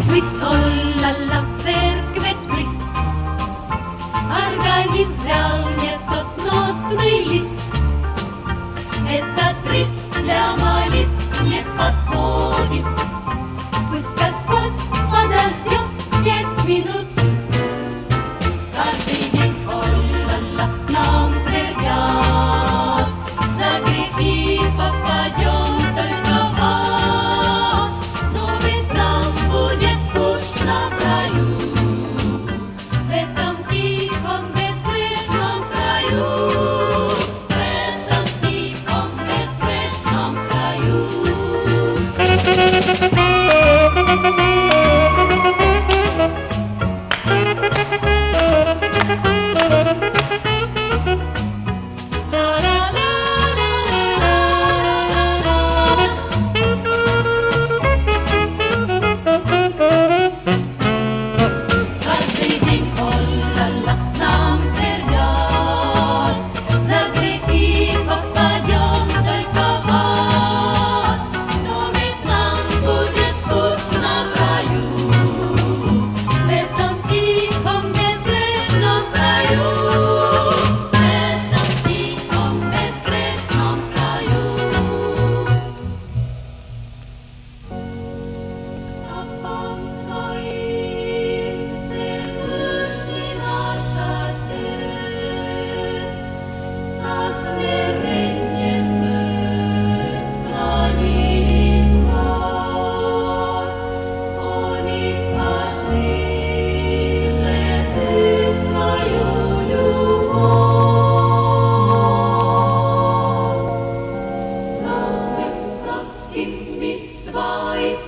Twist, hollala, церкве, twist. Организовал мне тот нотный лист. Этот ритм для молитв не подходит. Пусть Господь подождет 5 минут. Каждый день хоlla нам твердят: за грехи попадем только в ад. Но ведь нам будет скучно в раю, в этом тихом безгрешном краю, в этом тихом безгрешном краю. Каждый день хоlla нам твердят: за грехи попадем только в ад. Но ведь нам будет скучно в раю, в этом тихом безгрешном краю, в этом тихом безгрешном краю. Стопам Твоим Всевышний наш Отец, со смирением мы склонились к вам. Они спошли же Ты свою любовь. Самых кротких мест Твоих